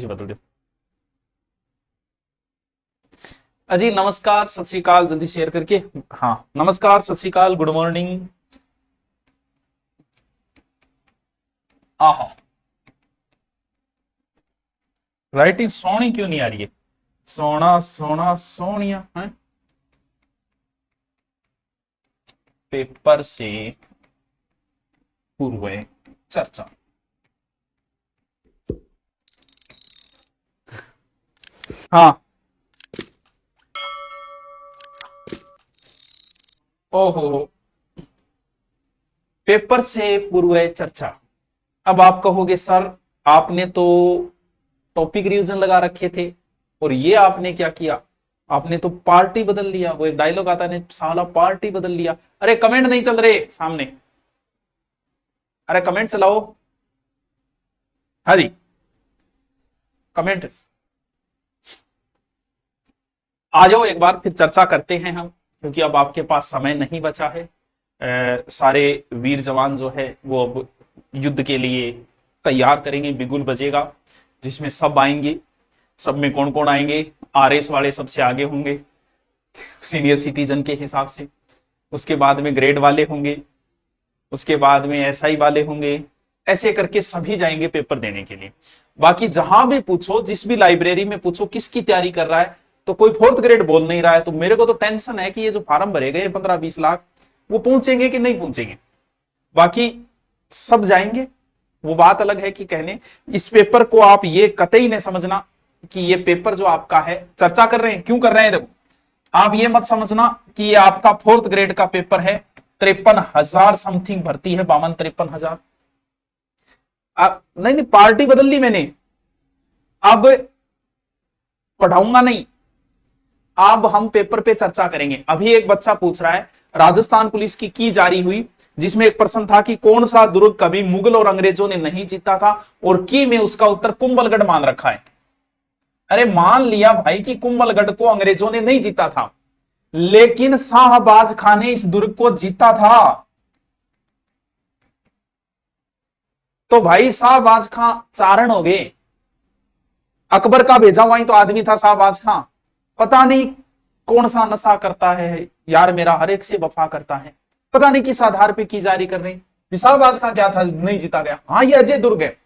Page बदल दो। अजी नमस्कार, सत श्री अकाल, जल्दी शेयर करके। हाँ नमस्कार, सत श्री अकाल, गुड मॉर्निंग। आहा, राइटिंग सोनी क्यों नहीं आ रही है? सोना सोना सोनिया है। पेपर से पूर्व चर्चा। हाँ, ओहो, पेपर से पूर्व चर्चा। अब आप कहोगे सर आपने तो टॉपिक रिवीजन लगा रखे थे और ये आपने क्या किया, आपने तो पार्टी बदल लिया। वो एक डायलॉग आता है, साला पार्टी बदल लिया। अरे कमेंट नहीं चल रहे सामने, अरे कमेंट चलाओ। हाँ जी, कमेंट आ जाओ, एक बार फिर चर्चा करते हैं हम, क्योंकि अब आपके पास समय नहीं बचा है। सारे वीर जवान जो है वो अब युद्ध के लिए तैयार करेंगे, बिगुल बजेगा जिसमें सब आएंगे। सब में कौन कौन आएंगे? आरएस वाले सबसे आगे होंगे सीनियर सिटीजन के हिसाब से, उसके बाद में ग्रेड वाले होंगे, उसके बाद में एसआई वाले होंगे, ऐसे करके सभी जाएंगे पेपर देने के लिए। बाकी जहां भी पूछो, जिस भी लाइब्रेरी में पूछो किसकी तैयारी कर रहा है, तो कोई फोर्थ ग्रेड बोल नहीं रहा है। तो मेरे को तो टेंशन है कि ये जो फार्म भरे गए 15-20 लाख, वो पहुंचेंगे कि नहीं पहुंचेंगे। बाकी सब जाएंगे, वो बात अलग है कि कहने इस पेपर को आप ये कतई नहीं समझना कि ये पेपर जो आपका है, चर्चा कर रहे हैं क्यों कर रहे हैं, देखो आप ये मत समझना कि ये आपका फोर्थ ग्रेड का पेपर है। 53,000 समथिंग भर्ती है, 52-53,000। नहीं नहीं, पार्टी बदल ली मैंने, अब पढ़ाऊंगा नहीं, अब हम पेपर पे चर्चा करेंगे। अभी एक बच्चा पूछ रहा है, राजस्थान पुलिस की जारी हुई, जिसमें एक प्रश्न था कि कौन सा दुर्ग कभी मुगल और अंग्रेजों ने नहीं जीता था, और की में उसका उत्तर कुंभलगढ़ मान रखा है। अरे मान लिया भाई कि कुंभलगढ़ को अंग्रेजों ने नहीं जीता था, लेकिन शाहबाज खान ने इस दुर्ग को जीता था। तो भाई शाहबाज खां चारण हो गए, अकबर का भेजा हुआ ही तो आदमी था शाहबाज खां। पता नहीं कौन सा नशा करता है यार, मेरा हर एक से वफा करता है, पता नहीं किस आधार पे की जारी कर रहे। शाहबाज खां क्या था, नहीं जीता गया। हाँ ये अजय दुर्ग है,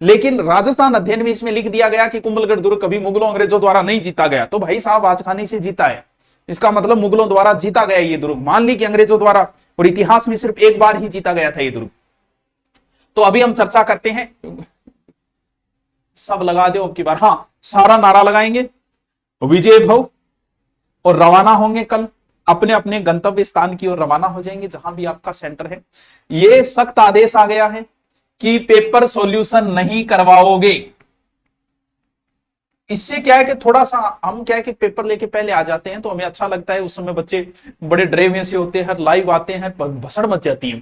लेकिन राजस्थान अध्ययन में इसमें लिख दिया गया कि कुंभलगढ़ दुर्ग कभी मुगलों अंग्रेजों द्वारा नहीं जीता गया। तो भाई शाहबाज खान ने इसे जीता है, इसका मतलब मुगलों द्वारा जीता गया ये दुर्ग। मान ली कि अंग्रेजों द्वारा, और इतिहास में सिर्फ एक बार ही जीता गया था ये दुर्ग। तो अभी हम चर्चा करते हैं, सब लगा दो अब की बार। हाँ, सारा नारा लगाएंगे, विजय भव, और रवाना होंगे कल अपने अपने गंतव्य स्थान की ओर रवाना हो जाएंगे, जहां भी आपका सेंटर है। ये सख्त आदेश आ गया है कि पेपर सॉल्यूशन नहीं करवाओगे। इससे क्या है कि थोड़ा सा हम क्या है कि पेपर लेके पहले आ जाते हैं तो हमें अच्छा लगता है। उस समय बच्चे बड़े ड्रे में से होते हैं, लाइव आते हैं, भसड़ मच जाती है,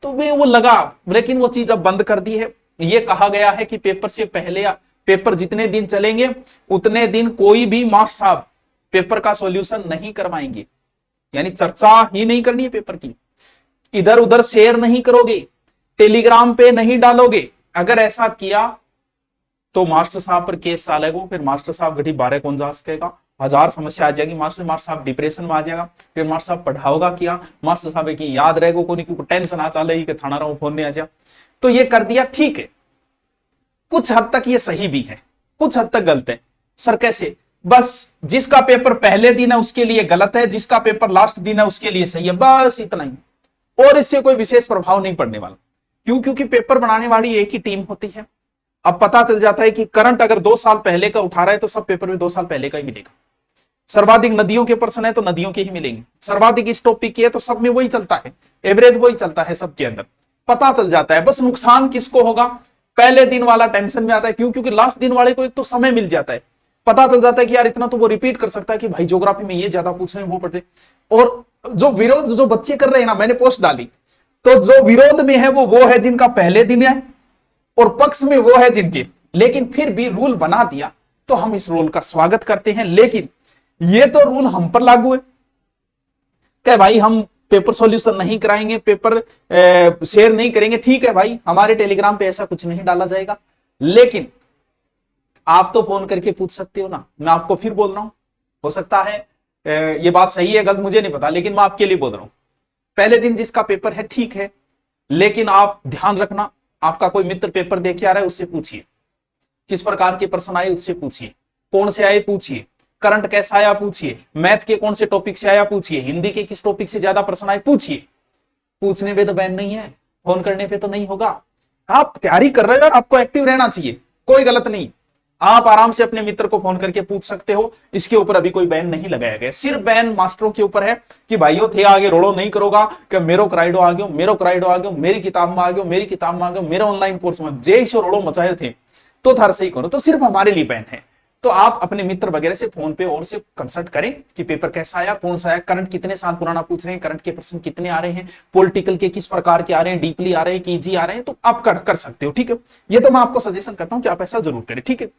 तो वे वो लगा। लेकिन वो चीज अब बंद कर दी है। ये कहा गया है कि पेपर से पहले, पेपर जितने दिन चलेंगे उतने दिन कोई भी मास्टर साहब पेपर का सॉल्यूशन नहीं करवाएंगे, यानी चर्चा ही नहीं करनी है पेपर की, इधर उधर शेयर नहीं करोगे, टेलीग्राम पे नहीं डालोगे। अगर ऐसा किया तो मास्टर साहब पर केस चालेगा, फिर मास्टर साहब गठी 12 कौन जा सकेगा, हजार समस्या आ जाएगी। मास्टर साहब डिप्रेशन में आ जाएगा, फिर मास्टर साहब पढ़ाओगा क्या, मास्टर साहब की याद रहेगा को नहीं, टेंशन आ चालेगी कि थाना रहो फोन नहीं आ जा। तो ये कर दिया, ठीक है, कुछ हद तक ये सही भी है, कुछ हद तक गलत है। सर कैसे? बस जिसका पेपर पहले दिन है उसके लिए गलत है, जिसका पेपर लास्ट दिन है उसके लिए सही है, बस इतना ही, और इससे कोई विशेष प्रभाव नहीं पड़ने वाला। क्यों? क्योंकि पेपर बनाने वाली एक ही टीम होती है। अब पता चल जाता है कि करंट अगर 2 साल पहले का उठा रहा है तो सब पेपर में 2 साल पहले का ही मिलेगा। सर्वाधिक नदियों के प्रश्न है तो नदियों के ही मिलेंगे, सर्वाधिक इस टॉपिक की है तो सब में वही चलता है, एवरेज वही चलता है सबके अंदर, पता चल जाता है। बस नुकसान किसको होगा, पहले दिन वाला टेंशन में आता है। क्यों? क्योंकि लास्ट दिन वाले को एक तो समय मिल जाता है, पता चल जाता है कि यार इतना तो वो रिपीट कर सकता है कि भाई ज्योग्राफी में ये ज्यादा पूछ रहे हैं वो पढ़ते। और जो विरोध जो बच्चे कर रहे हैं ना, मैंने पोस्ट डाली, तो जो विरोध में है वो है जिनका पहले दिन है, और पक्ष में वो है जिनके, लेकिन फिर भी रूल बना दिया तो हम इस रूल का स्वागत करते हैं। लेकिन ये तो रूल हम पर लागू है क्या भाई, हम पेपर सॉल्यूशन नहीं कराएंगे, पेपर शेयर नहीं करेंगे, ठीक है भाई, हमारे टेलीग्राम पे ऐसा कुछ नहीं डाला जाएगा। लेकिन आप तो फोन करके पूछ सकते हो ना, मैं आपको फिर बोल रहा हूं, हो सकता है ये बात सही है गलत मुझे नहीं पता, लेकिन मैं आपके लिए बोल रहा हूं। पहले दिन जिसका पेपर है ठीक है, लेकिन आप ध्यान रखना, आपका कोई मित्र पेपर दे के आ रहा है उससे पूछिए किस प्रकार के प्रश्न आए, उससे पूछिए कौन से आए पूछिए, करंट कैसा आया पूछिए, मैथ के कौन से टॉपिक से आया पूछिए, हिंदी के किस टॉपिक से ज्यादा प्रश्न आए पूछिए। पूछने पे तो बैन नहीं है, फोन करने पे तो नहीं होगा। आप तैयारी कर रहे हो और आपको एक्टिव रहना चाहिए, कोई गलत नहीं। आप आराम से अपने मित्र को फोन करके पूछ सकते हो, इसके ऊपर अभी कोई बैन नहीं लगाया गया। सिर्फ बैन मास्टरों के ऊपर है कि भाइयों थे आगे रोड़ो नहीं करोगा कि मेरो कराइडो आ गयो, मेरो कराइडो आ गयो, मेरी किताब में आ गयो, मेरी किताब में आ गयो, मेरे ऑनलाइन कोर्स में जे सो रोड़ो मचाए थे तो थार सही करो, तो सिर्फ हमारे लिए बैन है। तो आप अपने मित्र वगैरह से फोन पे और से कंसल्ट करें कि पेपर कैसा आया, कौन सा आया, करंट कितने साल पुराना पूछ रहे हैं, करंट के प्रश्न कितने आ रहे हैं, पॉलिटिकल के किस प्रकार के आ रहे हैं, डीपली आ रहे हैं कि इजी आ रहे हैं, तो आप कर सकते हो। ठीक है, ये तो मैं आपको सजेशन करता हूं कि आप ऐसा जरूर करें। ठीक है,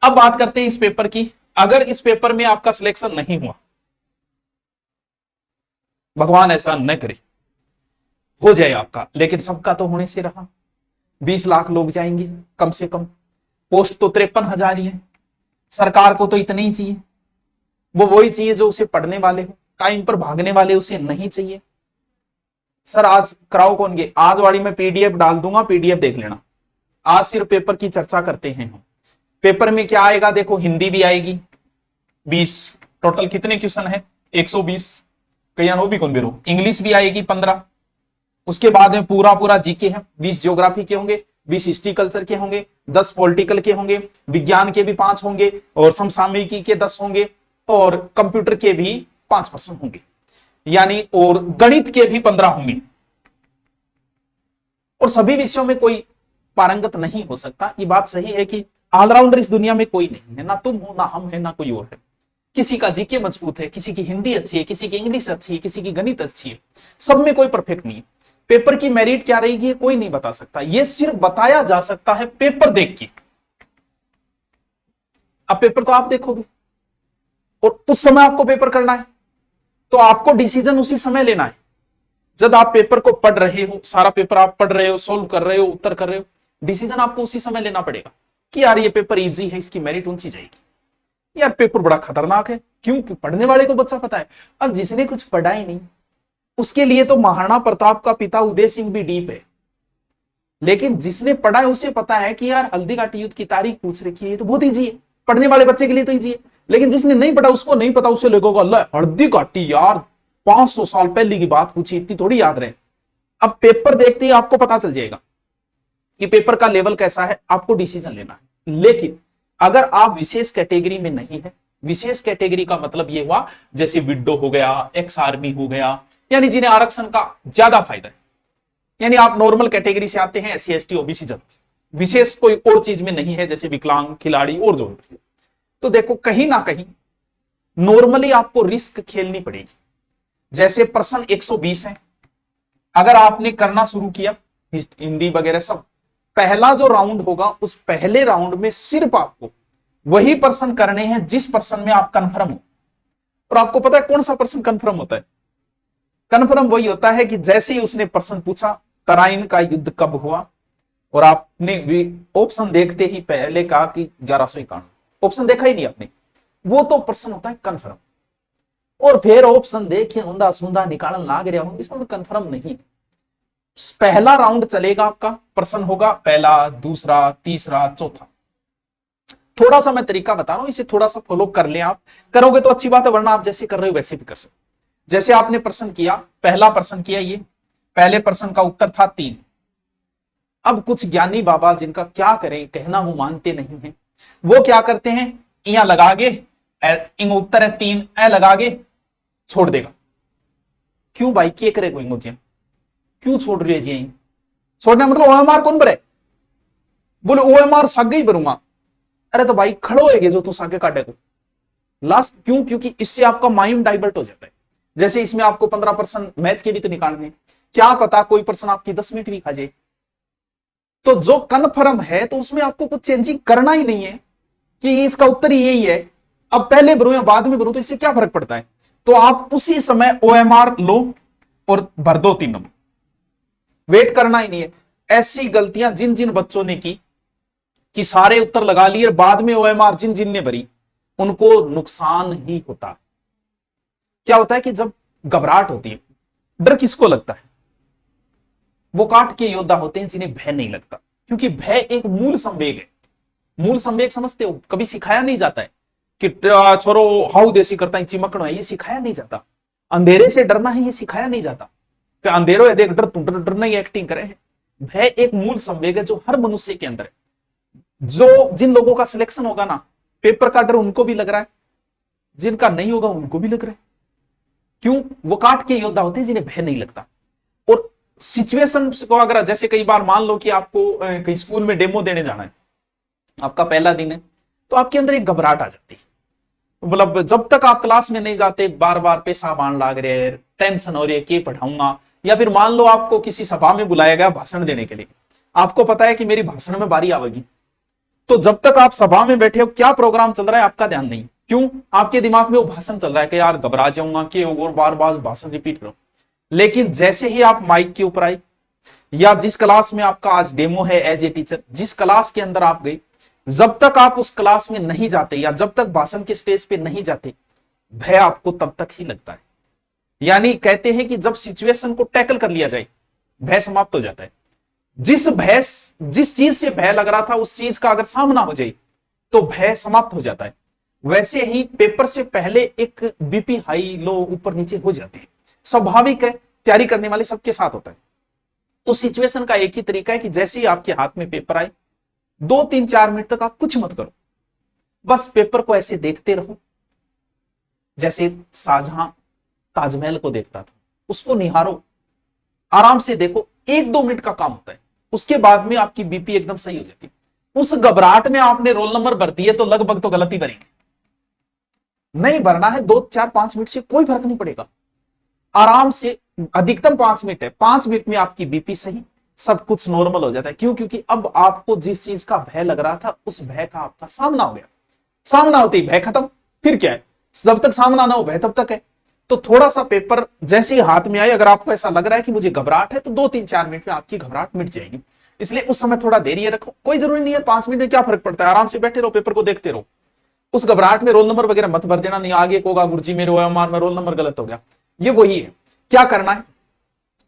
अब बात करते हैं इस पेपर की। अगर इस पेपर में आपका सिलेक्शन नहीं हुआ, भगवान ऐसा न करे, हो जाए आपका, लेकिन सबका तो होने से रहा। 20 लाख लोग जाएंगे कम से कम, पोस्ट तो 53,000 ही है, सरकार को तो इतने ही चाहिए, वो वही चाहिए जो उसे पढ़ने वाले हो, टाइम पर भागने वाले उसे नहीं चाहिए। सर आज कराओ कौन गे, आज वाली मैं पीडीएफ डाल दूंगा, पीडीएफ देख लेना। आज सिर्फ पेपर की चर्चा करते हैं हम। पेपर में क्या आएगा देखो, हिंदी भी आएगी 20, टोटल कितने क्वेश्चन है 120, कहीं वो भी कौन बेरो, इंग्लिश भी आएगी 15, उसके बाद में पूरा पूरा जीके है, 20 ज्योग्राफी के होंगे, 20 हिस्ट्री कल्चर के होंगे, 10 पॉलिटिकल के होंगे, विज्ञान के भी 5 होंगे, और समसामयिकी के 10 होंगे, और कंप्यूटर के भी 5% होंगे, यानी और गणित के भी 15 होंगे। और सभी विषयों में कोई पारंगत नहीं हो सकता। ये बात सही है कि ऑलराउंडर इस दुनिया में कोई नहीं है, ना तुम हो ना हम है ना कोई और है। किसी का जीके मजबूत है, किसी की हिंदी अच्छी है, किसी की इंग्लिश अच्छी है, किसी की गणित अच्छी है, सब में कोई परफेक्ट नहीं है। पेपर की मेरिट क्या रहेगी कोई नहीं बता सकता, यह सिर्फ बताया जा सकता है पेपर देख के। अब पेपर तो आप देखोगे और उस समय आपको पेपर करना है, तो आपको डिसीजन उसी समय लेना है जब आप पेपर को पढ़ रहे हो, सारा पेपर आप पढ़ रहे हो, सोल्व कर रहे हो, उत्तर कर रहे हो, डिसीजन आपको उसी समय लेना पड़ेगा कि यार ये पेपर इजी है, इसकी मेरिट ऊंची जाएगी, यार पेपर बड़ा खतरनाक है। क्यों? पढ़ने वाले को बच्चा पता है। अब जिसने कुछ पढ़ा ही नहीं उसके लिए तो महाराणा प्रताप का पिता उदय सिंह भी डीप है, लेकिन जिसने पढ़ा है उसे पता है कि यार हल्दीघाटी युद्ध की तारीख पूछ रखी है तो बहुत ईजी है, पढ़ने वाले बच्चे के लिए तो ईजी है। लेकिन जिसने नहीं पढ़ा उसको नहीं पता, उसे लगेगा अल्लाह हल्दीघाटी यार 500 साल पहले की बात पूछी, इतनी थोड़ी याद रहे। अब पेपर देखते ही आपको पता चल जाएगा कि पेपर का लेवल कैसा है, आपको डिसीजन लेना है। लेकिन अगर आप विशेष कैटेगरी में नहीं है, विशेष कैटेगरी का मतलब यह हुआ जैसे विडो हो गया, एक्स आर्मी हो गया, यानी जिन्हें आरक्षण का ज्यादा फायदा है, यानी आप नॉर्मल कैटेगरी से आते हैं, एससी एसटी ओबीसी जब विशेष कोई और चीज में नहीं है जैसे विकलांग खिलाड़ी और जो, तो देखो कहीं ना कहीं नॉर्मली आपको रिस्क खेलनी पड़ेगी। जैसे प्रश्न 120 है, अगर आपने करना शुरू किया हिंदी वगैरह सब, पहला जो राउंड होगा उस पहले राउंड में सिर्फ आपको वही प्रश्न करने हैं जिस प्रश्न में आप कंफर्म हो। और आपको पता है कौन सा प्रश्न कंफर्म होता है? कंफर्म वही होता है कि जैसे ही उसने प्रश्न पूछा तराइन का युद्ध कब हुआ, और आपने ऑप्शन देखते ही पहले कहा कि 1151, ऑप्शन देखा ही नहीं आपने, वो तो प्रश्न होता है कंफर्म। और फिर ऑप्शन देखे ऊंधा सूंधा निकालने लाग रहा हूं, इसमें तो कंफर्म नहीं। पहला राउंड चलेगा, आपका प्रश्न होगा पहला, दूसरा, तीसरा, चौथा। थोड़ा सा मैं तरीका बता रहा हूं, इसे थोड़ा सा फॉलो कर लें, आप करोगे तो अच्छी बात है, वरना आप जैसे कर रहे हो वैसे भी कर सकते। जैसे आपने प्रश्न किया, पहला प्रश्न किया, ये पहले प्रश्न का उत्तर था 3। अब कुछ ज्ञानी बाबा जिनका क्या करें, कहना वो मानते नहीं है, वो क्या करते हैं, यहां लगा के इंग उत्तर है 3 ए लगा के छोड़ देगा। क्यों भाई के करे कोई मुझे क्यों छोड़ रही है जी? छोड़ना मतलब ओएमआर कौन भरे? बोले ओएमआर सागे ही भरूंगा। अरे तो भाई खड़ो है जो तू सागे काटे को लास्ट, क्यों? क्योंकि इससे आपका माइंड डाइवर्ट हो जाता है। जैसे इसमें आपको 15% मैथ के भी तो निकालने, क्या पता कोई पर्सन आपकी 10 मिनट भी खा जाए। तो जो कन्फर्म है तो उसमें आपको कुछ चेंजिंग करना ही नहीं है कि इसका उत्तर ही यही है, अब पहले भरूं या बाद में भरूं तो इससे क्या फर्क पड़ता है। तो आप उसी समय ओएमआर लो और भर दो 3 नंबर, वेट करना ही नहीं है। ऐसी गलतियां जिन जिन बच्चों ने की कि सारे उत्तर लगा लिए, बाद में ओएमआर जिन जिन ने भरी उनको नुकसान ही होता है। क्या होता है कि जब घबराहट होती है, डर किसको लगता है? वो काट के योद्धा होते हैं जिन्हें भय नहीं लगता, क्योंकि भय एक मूल संवेग है। मूल संवेग समझते हो? कभी सिखाया नहीं जाता है कि छोरो हाउ देसी करता है, चिमकड़ो है, ये सिखाया नहीं जाता। अंधेरे से डरना है, ये सिखाया नहीं जाता कि अंधेरों है देख डर, तू डरना ही एक्टिंग करे। भय एक मूल संवेग है जो हर मनुष्य के अंदर है। जो जिन लोगों का सिलेक्शन होगा ना, पेपर का डर उनको भी लग रहा है, जिनका नहीं होगा उनको भी लग रहा है। क्यों? वो काट के योद्धा होते हैं जिन्हें भय नहीं लगता। और सिचुएशन को अगर जैसे कई बार मान लो कि आपको कहीं स्कूल में डेमो देने जाना है, आपका पहला दिन है, तो आपके अंदर एक घबराहट आ जाती है। मतलब जब तक आप क्लास में नहीं जाते, बार बार पेशाब आने लग रहे हैं, टेंशन हो रही है कि पढ़ाऊंगा। या फिर मान लो आपको किसी सभा में बुलाया गया भाषण देने के लिए, आपको पता है कि मेरी भाषण में बारी आवेगी, तो जब तक आप सभा में बैठे हो, क्या प्रोग्राम चल रहा है आपका ध्यान नहीं। क्यों? आपके दिमाग में वो भाषण चल रहा है कि यार घबरा जाऊंगा कि और बार बार भाषण रिपीट करो। लेकिन जैसे ही आप माइक के ऊपर आए, या जिस क्लास में आपका आज डेमो है एज ए टीचर, जिस क्लास के अंदर आप गए, जब तक आप उस क्लास में नहीं जाते या जब तक भाषण के स्टेज पे नहीं जाते, भय आपको तब तक ही लगता है। यानी कहते हैं कि जब सिचुएशन को टैकल कर लिया जाए, भय समाप्त हो जाता है। जिस चीज से भय लग रहा था, उस चीज का अगर सामना हो जाए तो भय समाप्त हो जाता है। वैसे ही पेपर से पहले एक बीपी हाई लो ऊपर नीचे हो जाती है, स्वाभाविक है, तैयारी करने वाले सबके साथ होता है। तो सिचुएशन का एक ही तरीका है कि जैसे ही आपके हाथ में पेपर आए, 2-3-4 मिनट तक आप कुछ मत करो, बस पेपर को ऐसे देखते रहो जैसे शाहजहां ताजमहल को देखता था, उसको निहारो, आराम से देखो। 1-2 मिनट का काम होता है, उसके बाद में आपकी बीपी एकदम सही हो जाती है। उस घबराहट में आपने रोल नंबर भर दिए तो लगभग तो गलती भरेंगे, नहीं भरना है 2-4-5 मिनट से कोई फर्क नहीं पड़ेगा, आराम से। अधिकतम 5 मिनट है, 5 मिनट में आपकी बीपी सही, सब कुछ नॉर्मल हो जाता है। क्यों? क्योंकि अब आपको जिस चीज का भय लग रहा था, उस भय का आपका सामना हो गया। सामना होते ही भय खत्म। फिर क्या है? जब तक सामना ना हो भय तब तक है। तो थोड़ा सा पेपर जैसे ही हाथ में आए, अगर आपको ऐसा लग रहा है कि मुझे घबराहट है, तो 2-3-4 मिनट में आपकी घबराहट मिट जाएगी। इसलिए उस समय थोड़ा देरी रखो, कोई जरूरी नहीं है 5 मिनट में क्या फर्क पड़ता है, आराम से बैठे रहो, पेपर को देखते रहो। उस घबराहट में रोल नंबर वगैरह मत भर देना, नहीं आगे होगा गुरुजी मेरे ओएमआर में रोल नंबर गलत हो गया। ये वही है। क्या करना है?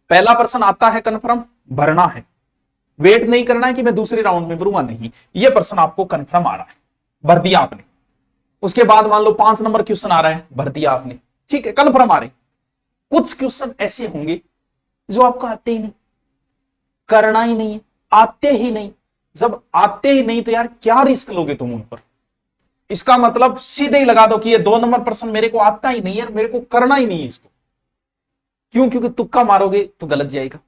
पहला प्रश्न आता है कन्फर्म, भरना है। वेट नहीं करना है कि मैं दूसरे राउंड में भरूंगा, नहीं, ये प्रश्न आपको कन्फर्म आ रहा है, भर दिया आपने। उसके बाद मान लो 5 नंबर क्वेश्चन आ रहा है, भर दिया आपने, ठीक है, कन्फर्म आ रहे। कुछ क्वेश्चन ऐसे होंगे जो आपको आते ही नहीं, करना ही नहीं है, आते ही नहीं। जब आते ही नहीं तो यार क्या रिस्क लोगे तुम उन पर? इसका मतलब सीधे ही लगा दो कि ये 2 नंबर प्रश्न मेरे को आता ही नहीं है, मेरे को करना ही नहीं है इसको। क्यों? क्योंकि तुक्का मारोगे तो गलत जाएगा।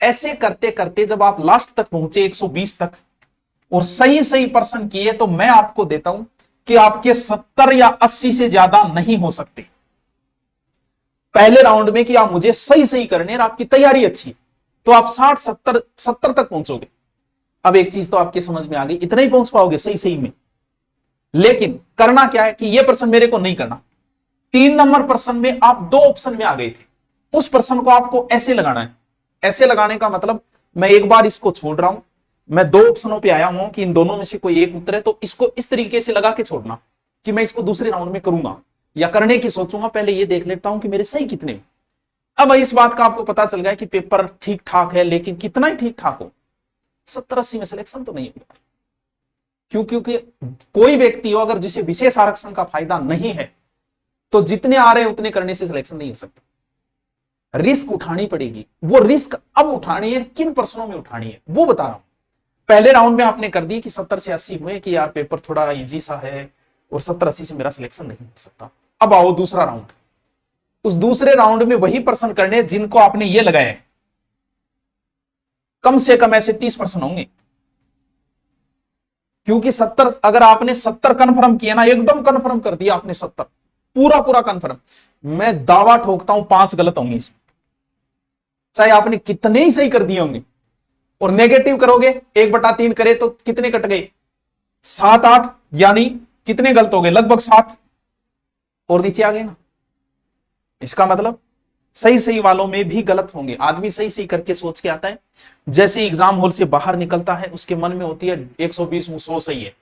ऐसे करते करते जब आप लास्ट तक पहुंचे 120 तक और सही सही प्रश्न किए, तो मैं आपको देता हूं कि आपके 70 या 80 से ज्यादा नहीं हो सकते पहले राउंड में, कि आप मुझे सही सही करने और आपकी तैयारी अच्छी है तो आप 60-70 तक पहुंचोगे। अब एक चीज तो आपके समझ में आ गई, इतना ही पहुंच पाओगे सही सही में। लेकिन करना क्या है कि यह प्रश्न मेरे को नहीं करना। 3 नंबर प्रश्न में आप 2 ऑप्शन में आ गए थे, उस प्रश्न को आपको ऐसे लगाना है। ऐसे लगाने का मतलब, मैं एक बार इसको छोड़ रहा हूं, मैं 2 ऑप्शनों पे आया हूं कि इन दोनों में से कोई एक उतरे, तो इसको इस तरीके से लगा के छोड़ना कि मैं इसको दूसरे राउंड में करूंगा या करने की सोचूंगा, पहले ये देख लेता हूं कि मेरे सही कितने। अब इस बात का आपको पता चल गया कि पेपर ठीक ठाक है, लेकिन कितना ही ठीक ठाक हो, 70-80 में सिलेक्शन तो नहीं होगा। क्यों? क्योंकि कोई व्यक्ति हो अगर जिसे विशेष आरक्षण का फायदा नहीं है, तो जितने आ रहे हैं उतने करने से सिलेक्शन नहीं हो सकता। रिस्क उठानी पड़ेगी। वो रिस्क अब उठानी है, किन प्रश्नों में उठानी है वो बता रहा हूं। पहले राउंड में आपने कर दी कि 70 से 80 हुए कि यार पेपर थोड़ा इजी सा है और 70-80 से मेरा सिलेक्शन नहीं हो सकता। अब आओ दूसरा राउंड। उस दूसरे राउंड में वही प्रश्न करने जिनको आपने ये लगाया है, कम से कम ऐसे 30 प्रश्न होंगे। क्योंकि 70, अगर आपने 70 कन्फर्म किया ना, एकदम कन्फर्म कर दिया आपने 70 पूरा पूरा कन्फर्म, मैं दावा ठोकता हूं 5 गलत होंगे इसमें, चाहे आपने कितने ही सही कर दिए होंगे। और नेगेटिव करोगे 1/3 करे तो कितने कट गए? 7-8, यानी कितने गलत हो गए? लगभग 7 और नीचे आ गए ना। इसका मतलब सही सही वालों में भी गलत होंगे। आदमी सही सही करके सोच के आता है, जैसे एग्जाम हॉल से बाहर निकलता है उसके मन में होती है 120 में 100 सही है,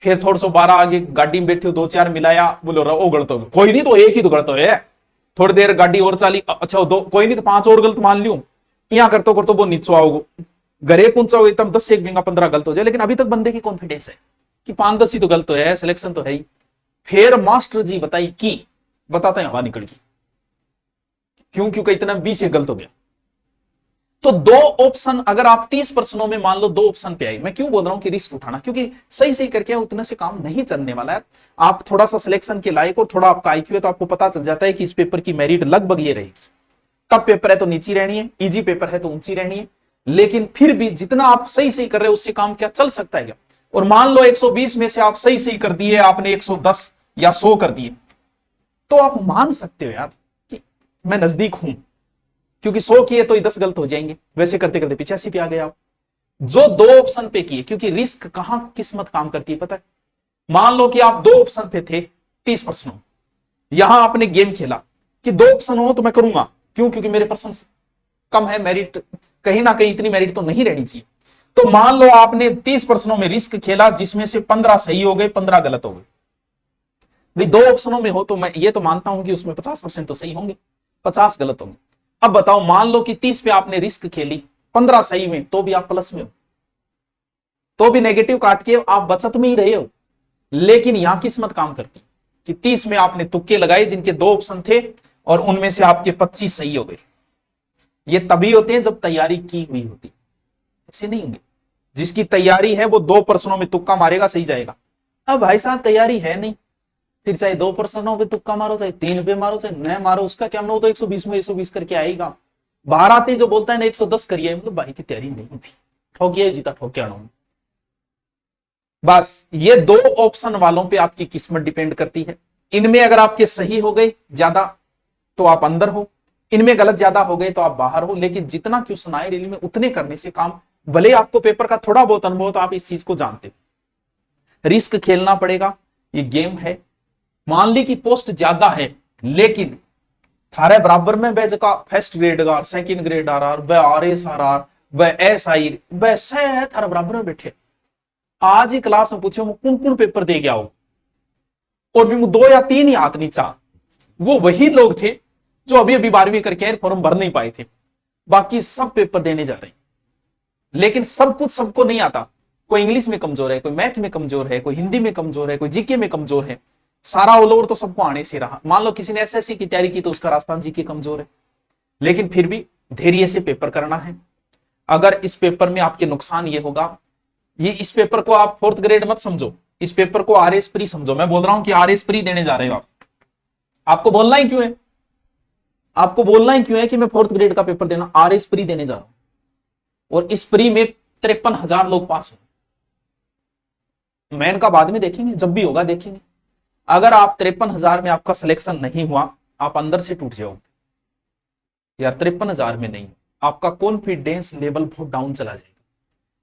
फिर थोड़ा सो 12 आगे गाड़ी में बैठे हो, 2-4 मिलाया, बोलो ओ गलत हो गया, कोई नहीं तो एक ही तो गलत है, थोड़ी देर गाड़ी और चाली, अच्छा दो कोई नहीं तो 5 और गलत मान लियो, यहाँ करते करते वो नीचे आओगे, घरे पहुंचाओगे एकदम 10 से 1 बिंगा 15 गलत हो जाए, लेकिन अभी तक बंदे की कॉन्फिडेंस है कि 5-10 ही तो गलत है, सिलेक्शन तो है ही। फिर मास्टर जी बताई की बताते हैं हवा निकल गई, क्योंकि इतना 20 से गलत हो गया। तो दो ऑप्शन अगर आप 30 प्रश्नों में मान लो 2 ऑप्शन पे आई, मैं क्यों बोल रहा हूं कि रिस्क उठाना, क्योंकि सही सही करके उतने से काम नहीं चलने वाला है। आप थोड़ा सा सिलेक्शन के लायक और थोड़ा आपका आईक्यू है तो आपको पता चल जाता है कि इस पेपर की मेरिट लगभग ये रहेगी, टफ पेपर है तो नीची रहनी है, इजी पेपर है तो ऊंची रहनी है, लेकिन फिर भी जितना आप सही सही कर रहे हो उससे काम क्या चल सकता है क्या। और मान लो 120 में से आप सही सही कर दिए, आपने 110 या 100 कर दिए, तो आप मान सकते हो यार कि मैं नजदीक हूं, क्योंकि 100 किए तो 10 गलत हो जाएंगे, वैसे करते करते 85 पे आ गए आप। जो 2 ऑप्शन पे किए, क्योंकि रिस्क कहां किस्मत काम करती है पता है। मान लो कि आप 2 ऑप्शन पे थे 30 प्रश्नों, यहां आपने गेम खेला कि 2 ऑप्शन हो तो मैं करूंगा, क्यों, क्योंकि मेरे पर्सन कम है, मेरिट कहीं ना कहीं इतनी मेरिट तो नहीं रहनी चाहिए। तो मान लो आपने 30 प्रश्नों में रिस्क खेला, जिसमें से 15 सही हो गए, 15 गलत हो गए। भाई 2 ऑप्शनों में हो तो मैं ये तो मानता हूं कि उसमें 50% तो सही होंगे, 50 गलत होंगे। अब बताओ, मान लो कि 30 पे आपने रिस्क खेली, 15 सही में, तो भी आप प्लस में हो, तो भी नेगेटिव काट के आप बचत में ही रहे हो। लेकिन यहां किस्मत काम करती कि 30 में आपने तुक्के लगाए जिनके 2 ऑप्शन थे और उनमें से आपके 25 सही हो गए। ये तभी होते हैं जब तैयारी की हुई होती, ऐसे नहीं होंगे। जिसकी तैयारी है वो 2 प्रश्नों में तुक्का मारेगा, सही जाएगा। अब भाई साहब तैयारी है नहीं, फिर चाहे 2 प्रश्नों पे तुक्का मारो, चाहे 3 पे मारो, चाहे न मारो, उसका क्या, मतलब तो 120 में 120 करके आएगा। बाहर आते जो बोलता है ना 110 करिए, मतलब भाई की तैयारी नहीं थी, ठोकिया जीता ठोकिया ना। बस ये 2 ऑप्शन वालों पे आपकी किस्मत डिपेंड करती है। इनमें अगर आपके सही हो गए ज्यादा तो आप अंदर हो, इनमें गलत ज्यादा हो गए तो आप बाहर हो। लेकिन जितना क्वेश्चन आए रेली में उतने करने से काम, भले आपको पेपर का थोड़ा बहुत अनुभव तो आप इस चीज को जानते हो, रिस्क खेलना पड़ेगा, ये गेम है। मान ली की पोस्ट ज्यादा है, लेकिन थारे बराबर में वह जगह फर्स्ट ग्रेड का, सेकंड ग्रेड आ रहा, वह आर एस आ रहा, वह एस आई, वैसे है थारे बराबर में बैठे। आज ही क्लास में पूछे कौन कौन पेपर दे गया हो, और भी 2 या 3 ही हाथ नीचा, वो वही लोग थे जो अभी अभी 12वीं करके फॉर्म भर नहीं पाए थे, बाकी सब पेपर देने जा रहे हैं। लेकिन सब कुछ सबको नहीं आता, कोई इंग्लिश में कमजोर है, कोई मैथ में कमजोर है, कोई हिंदी में कमजोर है, कोई जीके में कमजोर है, सारा ऑल ओवर तो सबको आने से रहा। मान लो किसी ने एसएससी की तैयारी की तो उसका राजस्थान जीके कमजोर है, लेकिन फिर भी धैर्य से पेपर करना है। अगर इस पेपर में आपके नुकसान ये होगा, ये इस पेपर को आप 4th ग्रेड मत समझो, इस पेपर को आरएस प्री समझो। मैं बोल रहा हूं कि आरएस प्री देने जा रहे हो आप, आपको बोलना ही क्यों है, आपको बोलना ही क्यों है कि मैं 4th ग्रेड का पेपर देना, आरएस प्री देने जा रहा हूं, और इस प्री में 53,000 लोग पास हो। मेन का बाद में देखेंगे, जब भी होगा देखेंगे। अगर आप 53,000 में आपका सिलेक्शन नहीं हुआ, आप अंदर से टूट जाओगे यार, 53,000 में नहीं, आपका कॉन्फिडेंस लेवल बहुत डाउन चला जाएगा।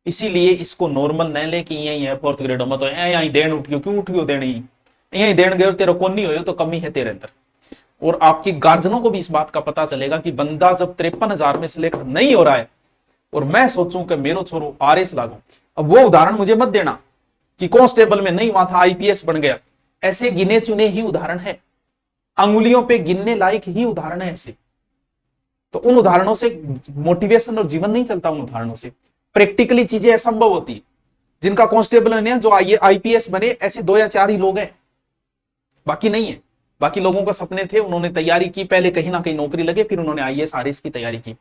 इसीलिए इसको नॉर्मल न ले कि यही है 4th ग्रेड में तो यही देन उठियो, क्यों उठियो देनी, यही देन गए तेरा कौन नहीं हो तो कमी है तेरे अंदर। और आपकी गार्जियनों को भी इस बात का पता चलेगा कि बंदा जब 53,000 में सिलेक्ट नहीं हो रहा है और मैं सोचूं कि मेरो छोरो आरएस लागू, अब वो उदाहरण मुझे मत देना कि कांस्टेबल में नहीं हुआ था आईपीएस बन गया, ऐसे गिने चुने ही उदाहरण है, अंगुलियों पे गिनने लायक ही उदाहरण है ऐसे। तो उन उदाहरणों से मोटिवेशन और जीवन नहीं चलता, उन उदाहरणों से प्रैक्टिकली चीजें असंभव होती है। जिनका कांस्टेबल बने, जो आईपीएस बने, ऐसे 2 या 4 ही लोग हैं, बाकी नहीं है। बाकी लोगों का सपने थे, उन्होंने तैयारी की, पहले कहीं ना कहीं नौकरी लगे, फिर उन्होंने आईएएस आरएस की तैयारी की,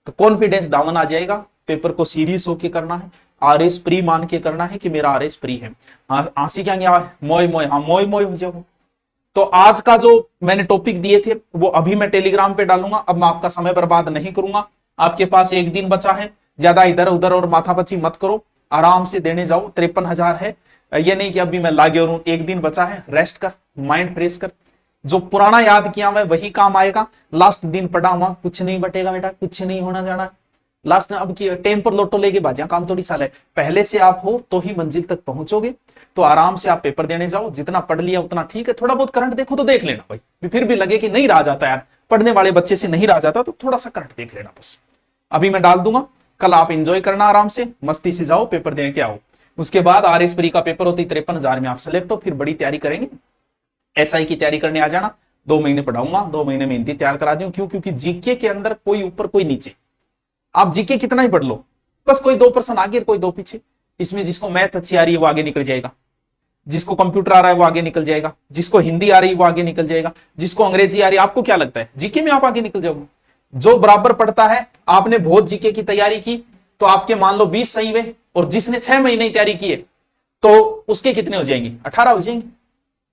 तो कॉन्फिडेंस डाउन आ जाएगा। पेपर को सीरियस होके करना है, आरएस प्री मान के करना है कि मेरा आरएस प्री है। आंसी क्या मोय मोय, हाँ मोय मोय हो जाओ। तो आज का जो मैंने टॉपिक दिए थे वो अभी मैं टेलीग्राम पे डालूंगा। अब मैं आपका समय बर्बाद नहीं करूंगा, आपके पास 1 दिन बचा है, ज्यादा इधर उधर और माथापच्ची मत करो, आराम से देने जाओ। 53,000 है, ये नहीं कि अभी मैं लागे और 1 दिन बचा है, रेस्ट कर, माइंड फ्रेश कर, जो पुराना याद किया मैं वही काम आएगा। लास्ट दिन पढ़ा हुआ कुछ नहीं बटेगा बेटा, कुछ नहीं होना जाना। लास्ट अब की टेम्पर लोटो लेके बाजा काम थोड़ी साल है, पहले से आप हो तो ही मंजिल तक पहुंचोगे। तो आराम से आप पेपर देने जाओ, जितना पढ़ लिया उतना ठीक है, थोड़ा बहुत करंट देखो तो देख लेना भाई, फिर भी लगे कि नहीं रहा जाता यार, पढ़ने वाले बच्चे से नहीं रह जाता तो थोड़ा सा करंट देख लेना बस। अभी मैं डाल दूंगा, कल आप एंजॉय करना, आराम से मस्ती से जाओ, पेपर देने के आओ। उसके बाद RS प्री का पेपर होती 53,000 में आप सेलेक्ट हो, फिर बड़ी तैयारी करेंगे। SI की तैयारी करने आ जाना, 2 महीने पढ़ाऊंगा, 2 महीने में हिंदी तैयार करा दूं। क्यों? क्योंकि जीके के अंदर कोई ऊपर कोई नीचे, आप जीके कितना ही पढ़ लो, बस कोई 2% आगे कोई 2 पीछे। इसमें जिसको मैथ अच्छी आ रही है वो आगे निकल जाएगा, जिसको कंप्यूटर आ रहा है वो आगे निकल जाएगा, जिसको हिंदी आ रही है वो आगे निकल जाएगा, जिसको अंग्रेजी आ रही है। आपको क्या लगता है जीके में आप आगे निकल जाओगे? जो बराबर पढ़ता है, आपने बहुत जीके की तैयारी की तो आपके मान लो 20 सही हुए, और जिसने 6 महीने की तैयारी की है तो उसके कितने हो जाएंगे? 18 हो जाएंगे।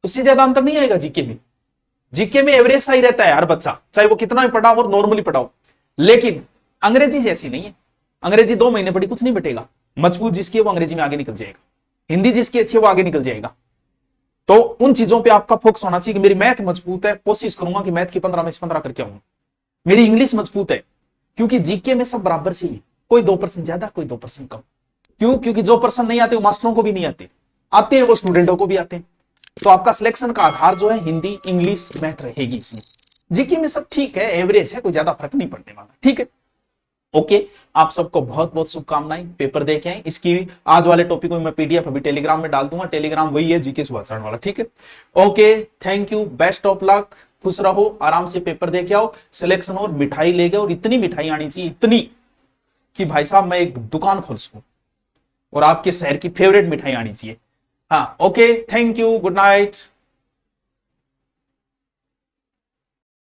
उससे ज्यादा अंतर नहीं आएगा जीके में। जीके में एवरेज सही रहता है हर बच्चा, चाहे वो कितना भी पढ़ा और नॉर्मली पढ़ाओ। लेकिन अंग्रेजी से ऐसी नहीं है। अंग्रेजी 2 महीने पढ़ी कुछ नहीं बटेगा, मजबूत जिसकी है वो अंग्रेजी में आगे निकल जाएगा, हिंदी जिसकी अच्छी है वो आगे निकल जाएगा। तो उन चीजों पे आपका फोकस होना चाहिए कि मेरी मैथ मजबूत है, कोशिश करूंगा कि मैथ की 15 में से 15 करके आऊं। मेरी इंग्लिश मजबूत है, क्योंकि जीके में सब बराबर से ही, कोई 2% ज्यादा कोई 2% कम। क्यों? क्योंकि जो पर्सन नहीं आते वो मास्टरों को भी नहीं आते, आते हैं वो स्टूडेंटों को भी आते हैं। तो आपका सिलेक्शन का आधार जो है हिंदी, इंग्लिश, मैथ रहेगी इसमें। जीके में सब ठीक है, एवरेज है, कोई ज्यादा फर्क नहीं पड़ने वाला। ठीक है, ओके। आप सबको बहुत बहुत शुभकामनाएं, पेपर दे के आए। इसकी आज वाले टॉपिक में मैं PDF अभी टेलीग्राम में डाल दूंगा। टेलीग्राम वही है जीके सुभाषचरण वाला। ठीक है, okay, thank you, best of luck, खुश रहो, आराम से पेपर दे के आओ, सिलेक्शन और मिठाई ले गए। और इतनी मिठाई आनी चाहिए, इतनी कि भाई साहब मैं एक दुकान खोल सकूं, और आपके शहर की फेवरेट मिठाई आनी चाहिए। हाँ, okay, thank you, good night.